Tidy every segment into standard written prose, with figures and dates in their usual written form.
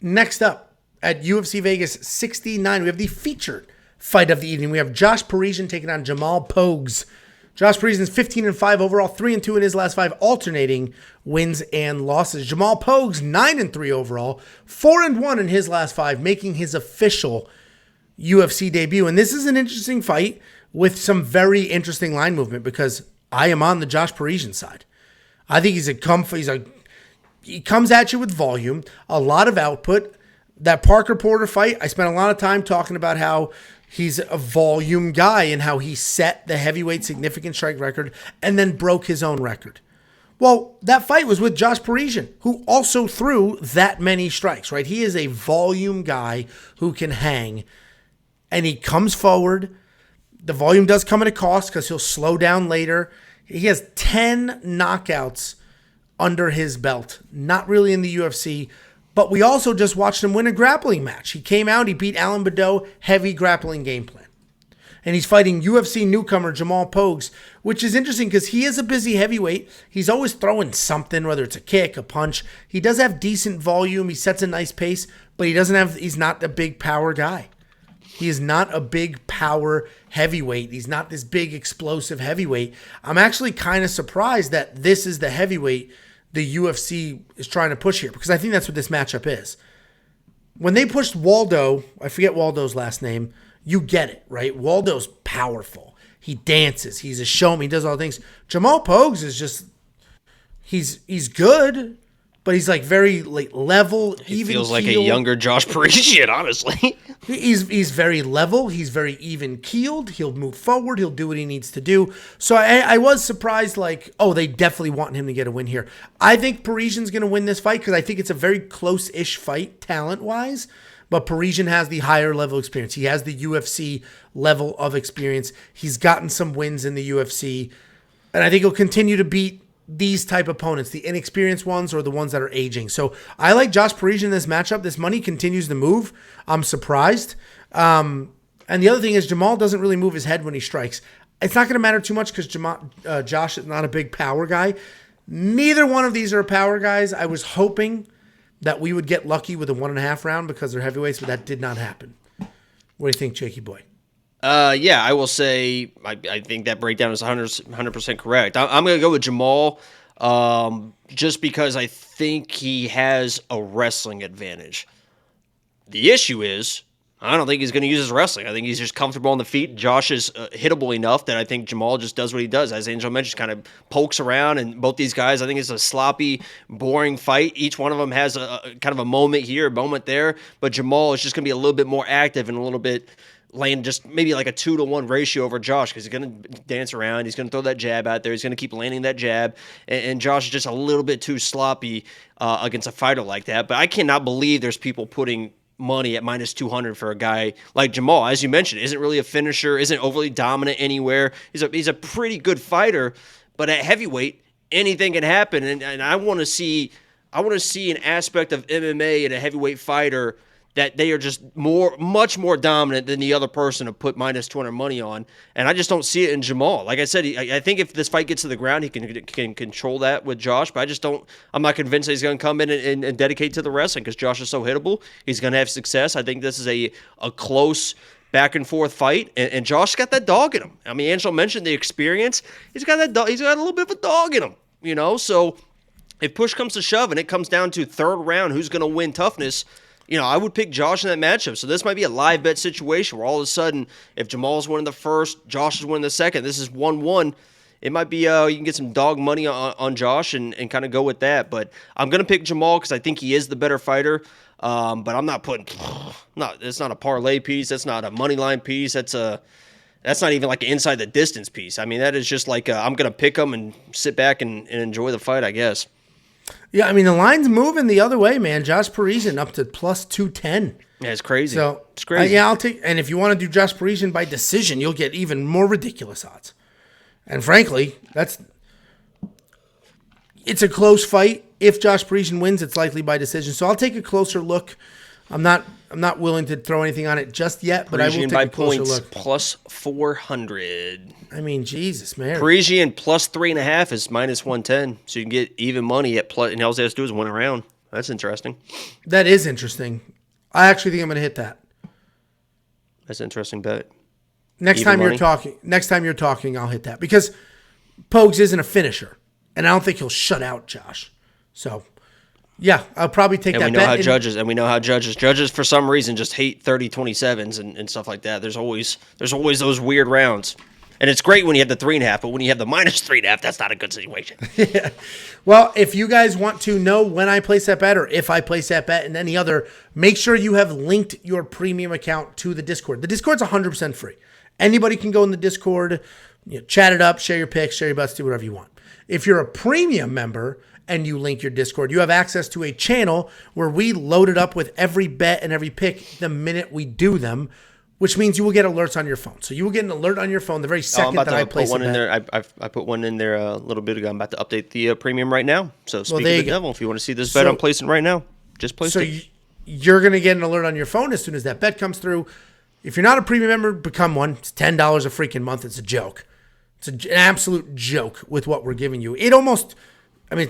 Next up at UFC Vegas 69, we have the featured fight of the evening. We have Josh Parisian taking on Jamal Pogues. Josh Parisian's 15-5 overall, 3-2 in his last 5, alternating wins and losses. Jamal Pogues 9-3 overall, 4-1 in his last 5, making his official UFC debut. And this is an interesting fight with some very interesting line movement because I am on the Josh Parisian side. I think he comes at you with volume, a lot of output. That Parker Porter fight, I spent a lot of time talking about how he's a volume guy and how he set the heavyweight significant strike record and then broke his own record. Well, that fight was with Josh Parisian, who also threw that many strikes, right? He is a volume guy who can hang, and he comes forward. The volume does come at a cost because he'll slow down later. He has 10 knockouts under his belt, not really in the UFC, but we also just watched him win a grappling match. He came out, he beat Alan Badeau, heavy grappling game plan. And he's fighting UFC newcomer Jamal Pogues, which is interesting because he is a busy heavyweight. He's always throwing something, whether it's a kick, a punch. He does have decent volume. He sets a nice pace, but he's not a big power guy. He is not a big power heavyweight. He's not this big explosive heavyweight. I'm actually kind of surprised that this is the heavyweight the UFC is trying to push here, because I think that's what this matchup is. When they pushed Waldo, I forget Waldo's last name, you get it, right? Waldo's powerful. He dances. He's a showman. He does all the things. Jamal Pogues is just, he's good, but he's like very level, he even feels keeled. like a younger Josh Parisian, honestly. He's very level. He's very even keeled. He'll move forward. He'll do what he needs to do. So I was surprised, they definitely want him to get a win here. I think Parisian's going to win this fight because I think it's a very close-ish fight talent-wise, but Parisian has the higher level experience. He has the UFC level of experience. He's gotten some wins in the UFC, and I think he'll continue to beat these type opponents, the inexperienced ones or the ones that are aging. So I like Josh Parisian in this matchup. This money continues to move. I'm surprised. And the other thing is Jamal doesn't really move his head when he strikes. It's not going to matter too much because Josh is not a big power guy. Neither one of these are power guys. I was hoping that we would get lucky with a 1.5 round because they're heavyweights, but that did not happen. What do you think, Jakey boy? Yeah, I will say I think that breakdown is 100% correct. I'm going to go with Jamal just because I think he has a wrestling advantage. The issue is I don't think he's going to use his wrestling. I think he's just comfortable on the feet. Josh is hittable enough that I think Jamal just does what he does. As Angel mentioned, kind of pokes around, and both these guys, I think it's a sloppy, boring fight. Each one of them has a kind of a moment here, a moment there, but Jamal is just going to be a little bit more active and a little bit laying just maybe like a 2-to-1 ratio over Josh because he's going to dance around. He's going to throw that jab out there. He's going to keep landing that jab. And Josh is just a little bit too sloppy against a fighter like that. But I cannot believe there's people putting money at minus 200 for a guy like Jamal. As you mentioned, isn't really a finisher, isn't overly dominant anywhere. He's a pretty good fighter. But at heavyweight, anything can happen. And I want to see an aspect of MMA in a heavyweight fighter that they are just much more dominant than the other person to put minus 200 money on. And I just don't see it in Jamal. Like I said, I think if this fight gets to the ground, he can control that with Josh, but I'm not convinced that he's going to come in and dedicate to the wrestling because Josh is so hittable. He's going to have success. I think this is a close back and forth fight, and Josh got that dog in him. I mean, Angelo mentioned the experience. He's got that dog. He's got a little bit of a dog in him, so if push comes to shove and it comes down to third round, who's going to win toughness, I would pick Josh in that matchup. So this might be a live bet situation where all of a sudden, if Jamal's winning the first, Josh is winning the second, this is 1-1. It might be you can get some dog money on Josh and kind of go with that. But I'm going to pick Jamal because I think he is the better fighter. But I'm not putting it's not a parlay piece. That's not a money line piece. That's not even like an inside the distance piece. I mean, that is just like I'm going to pick him and sit back and enjoy the fight, I guess. Yeah, I mean, the line's moving the other way, man. Josh Parisian up to plus 210. Yeah, it's crazy. So it's crazy. I'll take. And if you want to do Josh Parisian by decision, you'll get even more ridiculous odds. And frankly, it's a close fight. If Josh Parisian wins, it's likely by decision. So I'll take a closer look. I'm not willing to throw anything on it just yet, but Parisian I will take a closer look. Plus 400. I mean, Jesus, man. Parisian plus 3.5 is minus 110, so you can get even money at plus. And all he has to do is win a round. That's interesting. That is interesting. I actually think I'm going to hit that. That's an interesting bet. Next time you're talking, I'll hit that because Pogues isn't a finisher, and I don't think he'll shut out Josh. So, yeah, I'll probably take that bet. And we know how judges for some reason just hate 30-27s and stuff like that. There's always those weird rounds. And it's great when you have the 3.5, but when you have the -3.5, that's not a good situation. Yeah. Well, if you guys want to know when I place that bet or if I place that bet and any other, make sure you have linked your premium account to the Discord. The Discord's 100% free. Anybody can go in the Discord, chat it up, share your picks, share your bets, do whatever you want. If you're a premium member and you link your Discord, you have access to a channel where we load it up with every bet and every pick the minute we do them, which means you will get alerts on your phone. So you will get an alert on your phone the very second that I place one a in bet. there. I put one in there a little bit ago. I'm about to update the premium right now. So speak of the devil, if you want to see this bet I'm placing right now, just place it. So you're going to get an alert on your phone as soon as that bet comes through. If you're not a premium member, become one. It's $10 a freaking month. It's a joke. It's an absolute joke with what we're giving you. It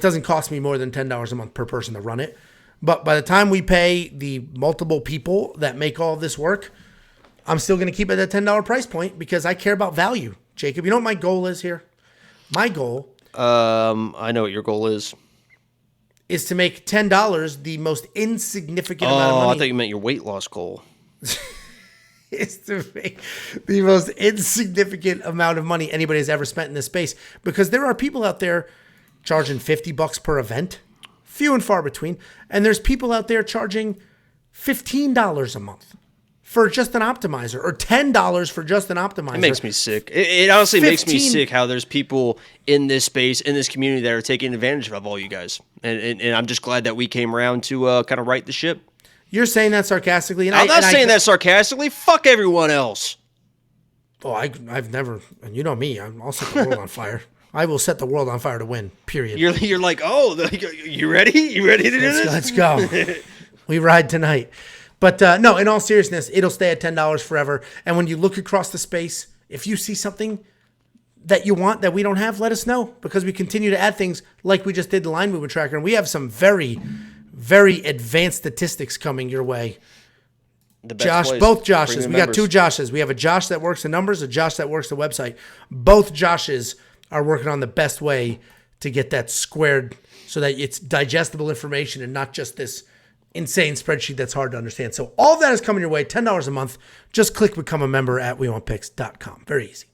doesn't cost me more than $10 a month per person to run it. But by the time we pay the multiple people that make all of this work, I'm still going to keep it at that $10 price point because I care about value. Jacob, you know what my goal is here? My goal... I know what your goal is to make $10 the most insignificant amount of money. Oh, I thought you meant your weight loss goal. Is to make the most insignificant amount of money anybody has ever spent in this space. Because there are people out there charging $50 per event. Few and far between. And there's people out there charging $15 a month for just an optimizer, or $10 for just an optimizer. It makes me sick. It honestly makes me sick how there's people in this space, in this community, that are taking advantage of all you guys. And I'm just glad that we came around to kind of right the ship. You're saying that sarcastically. And I'm not saying that sarcastically. Fuck everyone else. Oh, I've never, and you know me, I'll set the world on fire. I will set the world on fire to win, period. You're like, you ready? You ready to do this? Let's go. We ride tonight. But no, in all seriousness, it'll stay at $10 forever. And when you look across the space, if you see something that you want that we don't have, let us know, because we continue to add things like we just did the line movement tracker. And we have some very, very advanced statistics coming your way. Both Joshes. We got two Joshes. We have a Josh that works the numbers, a Josh that works the website. Both Joshes are working on the best way to get that squared so that it's digestible information and not just this insane spreadsheet that's hard to understand. So all of that is coming your way, $10 a month. Just click become a member at WeWantPicks.com. Very easy.